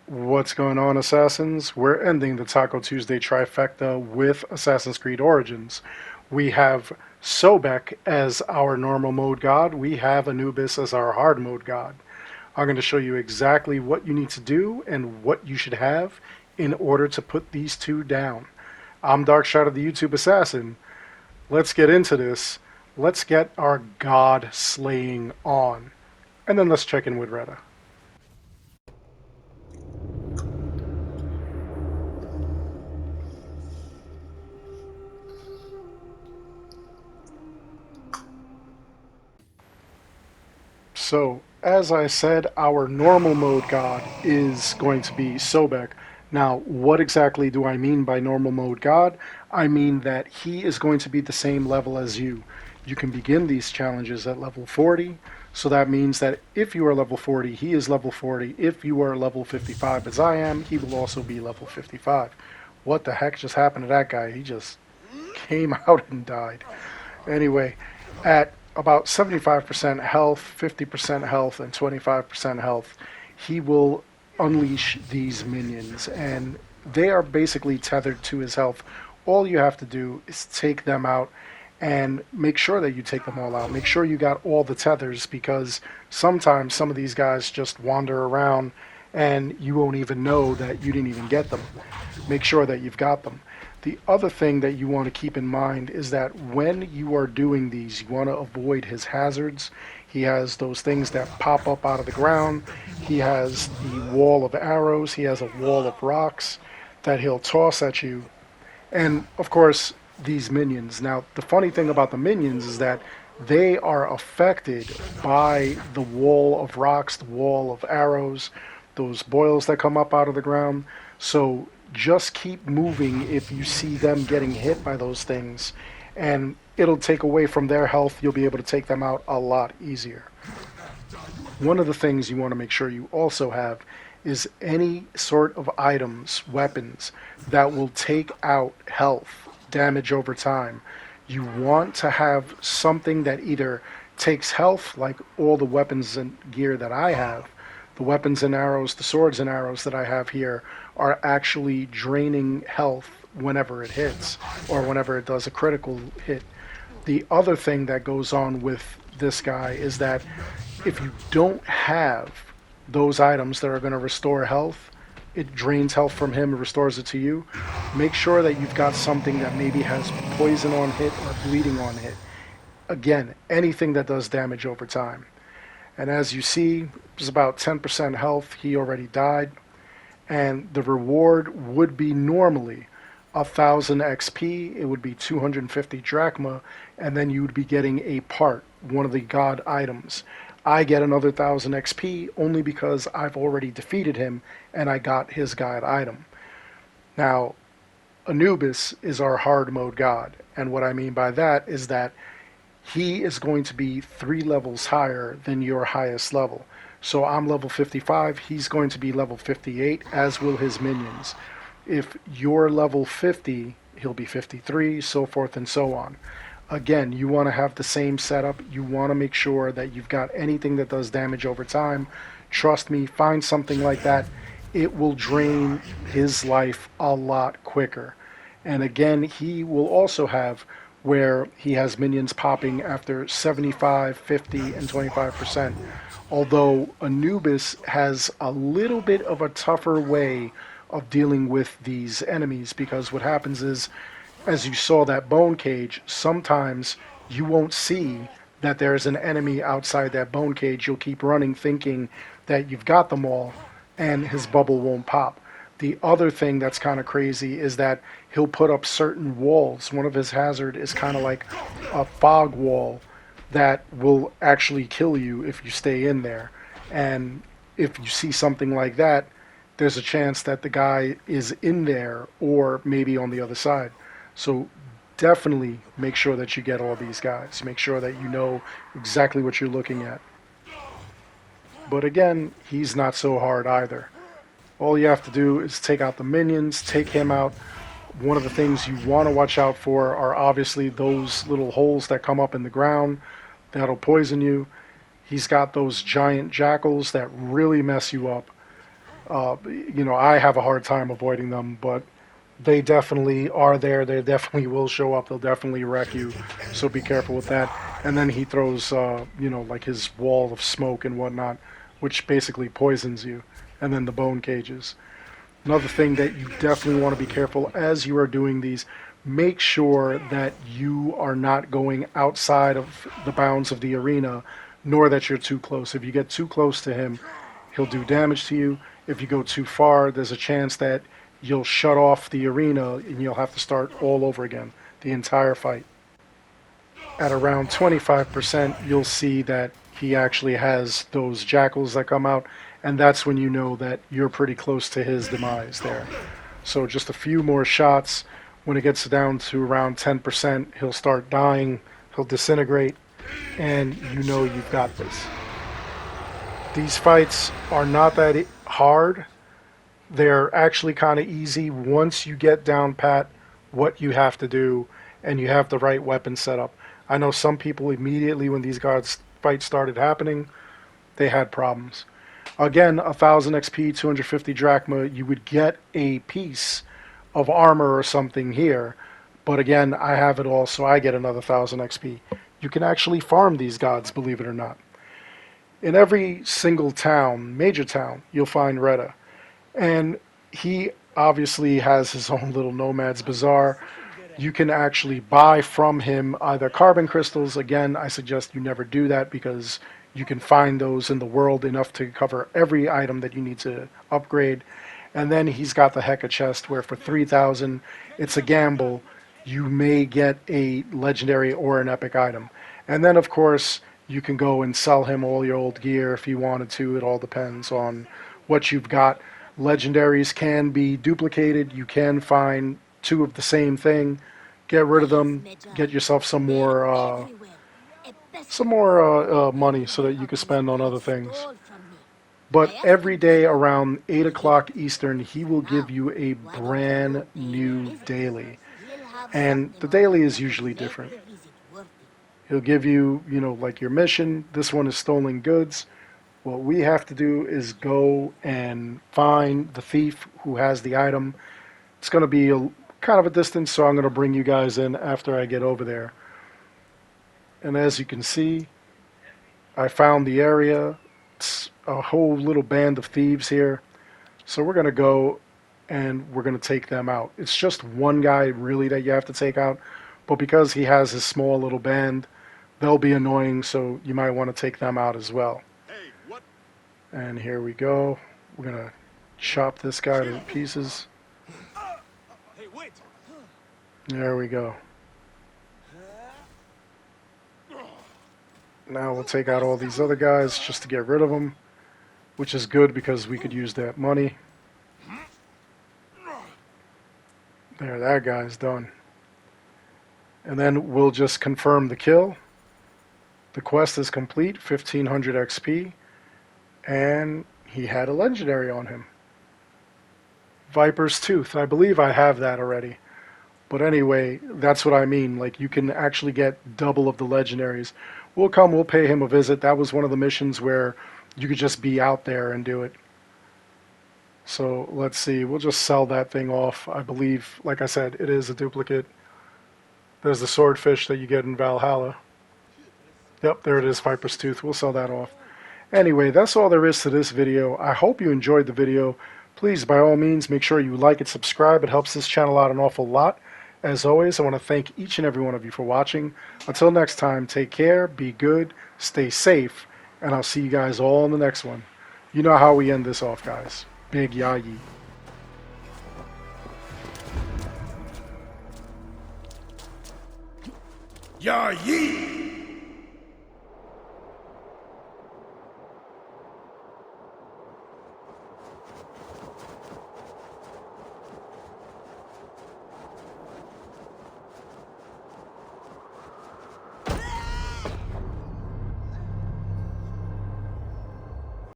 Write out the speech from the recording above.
What's going on, Assassins? We're ending the Taco Tuesday Trifecta with Assassin's Creed Origins. We have Sobek as our normal mode god. We have Anubis as our hard mode god. I'm going to show you exactly what you need to do and what you should have in order to put these two down. I'm Darkshot of the YouTube Assassin. Let's get into this. Let's get our god slaying on. And then let's check in with Reda. So, as I said, our normal mode god is going to be Sobek. Now, what exactly do I mean by normal mode god? I mean that he is going to be the same level as you. You can begin these challenges at level 40, so that means that if you are level 40, he is level 40. If you are level 55 as I am, he will also be level 55. What the heck just happened to that guy? He just came out and died. Anyway, at about 75% health, 50% health, and 25% health, he will unleash these minions, and they are basically tethered to his health. All you have to do is take them out and make sure that you take them all out. Make sure you got all the tethers, because sometimes some of these guys just wander around and you won't even know that you didn't even get them. Make sure that you've got them. The other thing that you want to keep in mind is that when you are doing these, you want to avoid his hazards. He has those things that pop up out of the ground. He has the wall of arrows. He has a wall of rocks that he'll toss at you. And, of course, these minions. Now, the funny thing about the minions is that they are affected by the wall of rocks, the wall of arrows, those boils that come up out of the ground. So just keep moving if you see them getting hit by those things, and it'll take away from their health. You'll be able to take them out a lot easier. One of the things you want to make sure you also have is any sort of items, weapons, that will take out health, damage over time. You want to have something that either takes health, like all the weapons and gear that I have. The weapons and arrows, the swords and arrows that I have here are actually draining health whenever it hits, or whenever it does a critical hit. The other thing that goes on with this guy is that if you don't have those items that are going to restore health, it drains health from him and restores it to you. Make sure that you've got something that maybe has poison on hit or bleeding on hit. Again, anything that does damage over time. And as you see, it's about 10% health. He already died. And the reward would be normally 1,000 XP. It would be 250 drachma. And then you would be getting a part, one of the god items. I get another 1,000 XP only because I've already defeated him and I got his god item. Now, Anubis is our hard mode god. And what I mean by that is that he is going to be 3 levels higher than your highest level. So I'm level 55, he's going to be level 58, as will his minions. If you're level 50, he'll be 53, so forth and so on. Again, you want to have the same setup. You want to make sure that you've got anything that does damage over time. Trust me, find something like that. It will drain his life a lot quicker. And again, he will also have where he has minions popping after 75, 50, and 25%. Although Anubis has a little bit of a tougher way of dealing with these enemies, because what happens is, as you saw that bone cage, sometimes you won't see that there's an enemy outside that bone cage. You'll keep running thinking that you've got them all, and his bubble won't pop. The other thing that's kind of crazy is that he'll put up certain walls. One of his hazard is kind of like a fog wall that will actually kill you if you stay in there. And if you see something like that, there's a chance that the guy is in there or maybe on the other side. So definitely make sure that you get all these guys. Make sure that you know exactly what you're looking at. But again, he's not so hard either. All you have to do is take out the minions, take him out. One of the things you want to watch out for are obviously those little holes that come up in the ground that'll poison you. He's got those giant jackals that really mess you up. I have a hard time avoiding them, but they definitely are there. They definitely will show up. They'll definitely wreck you. So be careful with that. And then he throws, like his wall of smoke and whatnot, which basically poisons you. And then the bone cages. Another thing that you definitely want to be careful as you are doing these, make sure that you are not going outside of the bounds of the arena, nor that you're too close. If you get too close to him, he'll do damage to you. If you go too far, there's a chance that you'll shut off the arena and you'll have to start all over again, the entire fight. At around 25%, you'll see that he actually has those jackals that come out, and that's when you know that you're pretty close to his demise there. So just a few more shots. When it gets down to around 10%, he'll start dying, he'll disintegrate, and you know you've got this. These fights are not that hard. They're actually kind of easy once you get down pat what you have to do and you have the right weapon set up. I know some people immediately when these guys fights started happening, they had problems. Again, 1000 XP, 250 drachma, you would get a piece of armor or something here. But again, I have it all, so I get another 1000 XP. You can actually farm these gods, believe it or not. In every single town, major town, you'll find Reda. And he obviously has his own little Nomad's Bazaar. You can actually buy from him either carbon crystals. Again, I suggest you never do that because you can find those in the world enough to cover every item that you need to upgrade. And then he's got the Heka chest where for 3,000, it's a gamble. You may get a legendary or an epic item. And then, of course, you can go and sell him all your old gear if you wanted to. It all depends on what you've got. Legendaries can be duplicated. You can find two of the same thing. Get rid of them. Get yourself some more money so that you can spend on other things. But every day around 8 o'clock Eastern, he will give you a brand new daily. And the daily is usually different. He'll give you, like your mission. This one is stolen goods. What we have to do is go and find the thief who has the item. It's going to be kind of a distance, so I'm going to bring you guys in after I get over there. And as you can see, I found the area. It's a whole little band of thieves here. So we're going to go and we're going to take them out. It's just one guy really that you have to take out. But because he has his small little band, they'll be annoying, so you might want to take them out as well. And here we go. We're going to chop this guy to pieces. There we go. Now we'll take out all these other guys just to get rid of them, which is good because we could use that money. There, that guy's done. And then we'll just confirm the kill. The quest is complete, 1500 XP. And he had a legendary on him. Viper's Tooth. I believe I have that already. But anyway, that's what I mean. Like, you can actually get double of the legendaries. We'll pay him a visit. That was one of the missions where you could just be out there and do it. So, let's see. We'll just sell that thing off. I believe, like I said, it is a duplicate. There's the swordfish that you get in Valhalla. Yep, there it is, Viper's Tooth. We'll sell that off. Anyway, that's all there is to this video. I hope you enjoyed the video. Please, by all means, make sure you like and subscribe. It helps this channel out an awful lot. As always, I want to thank each and every one of you for watching. Until next time, take care, be good, stay safe, and I'll see you guys all in the next one. You know how we end this off, guys. Big Yayi. Yayi!